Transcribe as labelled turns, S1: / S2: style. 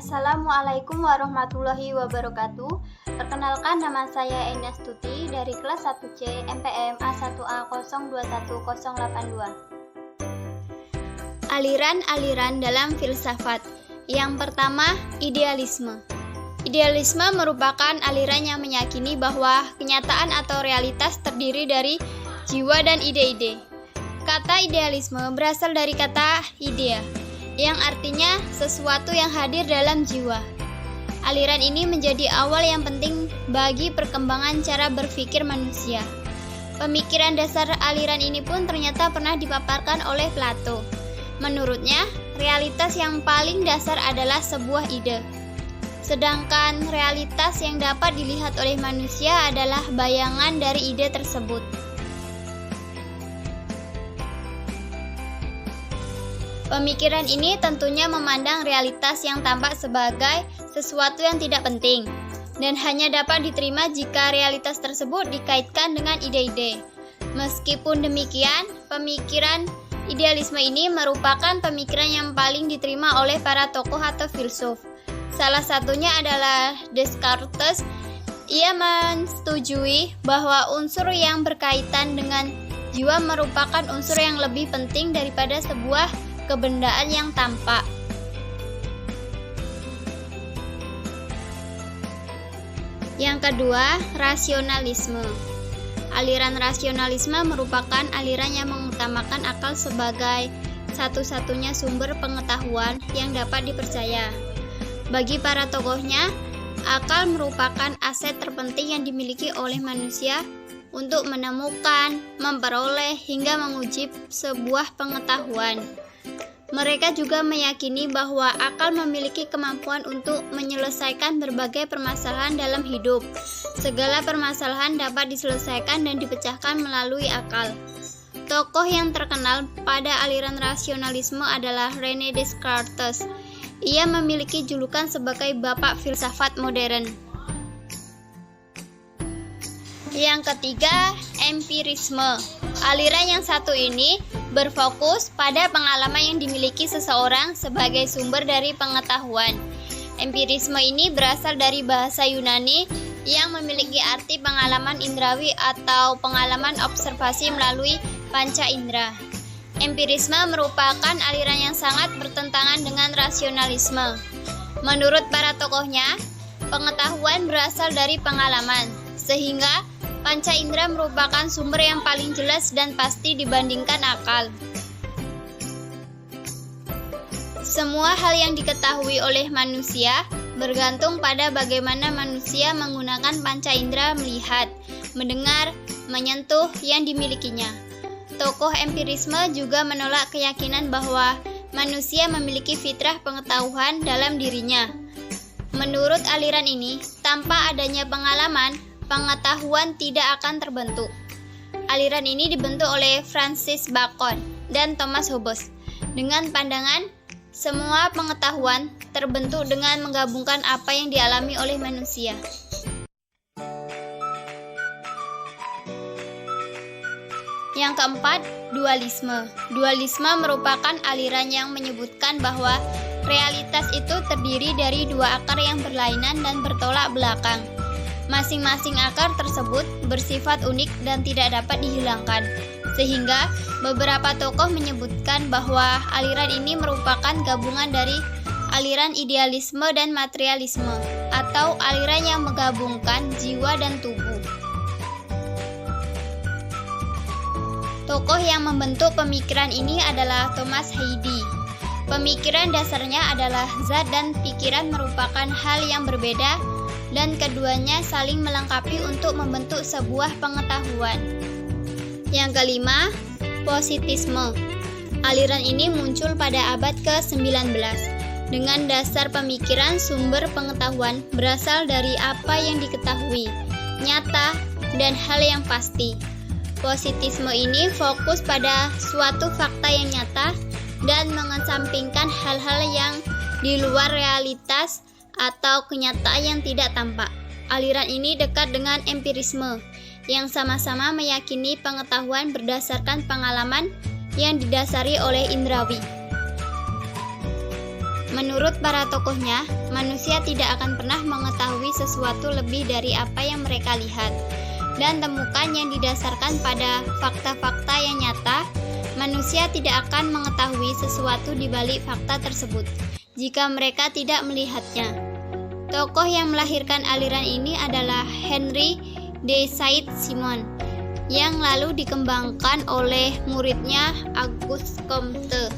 S1: Assalamualaikum warahmatullahi wabarakatuh. Perkenalkan, nama saya Enia Stuti dari kelas 1C MPM A1A021082. Aliran-aliran dalam filsafat. Yang pertama, idealisme. Idealisme merupakan aliran yang meyakini bahwa kenyataan atau realitas terdiri dari jiwa dan ide-ide. Kata idealisme berasal dari kata idea, yang artinya sesuatu yang hadir dalam jiwa. Aliran ini menjadi awal yang penting bagi perkembangan cara berpikir manusia. Pemikiran dasar aliran ini pun ternyata pernah dipaparkan oleh Plato. Menurutnya, realitas yang paling dasar adalah sebuah ide. Sedangkan realitas yang dapat dilihat oleh manusia adalah bayangan dari ide tersebut. Pemikiran ini tentunya memandang realitas yang tampak sebagai sesuatu yang tidak penting dan hanya dapat diterima jika realitas tersebut dikaitkan dengan ide-ide. Meskipun demikian, pemikiran idealisme ini merupakan pemikiran yang paling diterima oleh para tokoh atau filsuf. Salah satunya adalah Descartes. Ia menyetujui bahwa unsur yang berkaitan dengan jiwa merupakan unsur yang lebih penting daripada sebuah kebendaan yang tampak. Yang kedua, rasionalisme. Aliran rasionalisme merupakan aliran yang mengutamakan akal sebagai satu-satunya sumber pengetahuan yang dapat dipercaya. Bagi para tokohnya, akal merupakan aset terpenting yang dimiliki oleh manusia untuk menemukan, memperoleh, hingga menguji sebuah pengetahuan. Mereka juga meyakini bahwa akal memiliki kemampuan untuk menyelesaikan berbagai permasalahan dalam hidup. Segala permasalahan dapat diselesaikan dan dipecahkan melalui akal. Tokoh yang terkenal pada aliran rasionalisme adalah René Descartes. Ia memiliki julukan sebagai bapak filsafat modern. Yang ketiga, empirisme. Aliran yang satu ini berfokus pada pengalaman yang dimiliki seseorang sebagai sumber dari pengetahuan. Empirisme ini berasal dari bahasa Yunani yang memiliki arti pengalaman indrawi atau pengalaman observasi melalui panca indera. Empirisme merupakan aliran yang sangat bertentangan dengan rasionalisme. Menurut para tokohnya, pengetahuan berasal dari pengalaman, sehingga panca indera merupakan sumber yang paling jelas dan pasti dibandingkan akal. Semua hal yang diketahui oleh manusia bergantung pada bagaimana manusia menggunakan panca indera melihat, mendengar, menyentuh yang dimilikinya. Tokoh empirisme juga menolak keyakinan bahwa manusia memiliki fitrah pengetahuan dalam dirinya. Menurut aliran ini, tanpa adanya pengalaman, pengetahuan tidak akan terbentuk. Aliran ini dibentuk oleh Francis Bacon dan Thomas Hobbes dengan pandangan semua pengetahuan terbentuk dengan menggabungkan apa yang dialami oleh manusia. Yang keempat, dualisme. Dualisme merupakan aliran yang menyebutkan bahwa realitas itu terdiri dari dua akar yang berlainan dan bertolak belakang. Masing-masing akar tersebut bersifat unik dan tidak dapat dihilangkan, sehingga beberapa tokoh menyebutkan bahwa aliran ini merupakan gabungan dari aliran idealisme dan materialisme, atau aliran yang menggabungkan jiwa dan tubuh. Tokoh yang membentuk pemikiran ini adalah Thomas Heidi. Pemikiran dasarnya adalah zat dan pikiran merupakan hal yang berbeda, dan keduanya saling melengkapi untuk membentuk sebuah pengetahuan. Yang kelima, positisme. Aliran ini muncul pada abad ke-19 dengan dasar pemikiran sumber pengetahuan berasal dari apa yang diketahui, nyata, dan hal yang pasti. Positisme ini fokus pada suatu fakta yang nyata dan mengesampingkan hal-hal yang di luar realitas atau kenyataan yang tidak tampak. Aliran ini dekat dengan empirisme, yang sama-sama meyakini pengetahuan berdasarkan pengalaman yang didasari oleh indrawi. Menurut para tokohnya, manusia tidak akan pernah mengetahui sesuatu lebih dari apa yang mereka lihat dan temukan yang didasarkan pada fakta-fakta yang nyata. Manusia tidak akan mengetahui sesuatu di balik fakta tersebut jika mereka tidak melihatnya. Tokoh yang melahirkan aliran ini adalah Henry de Saint-Simon, yang lalu dikembangkan oleh muridnya Auguste Comte.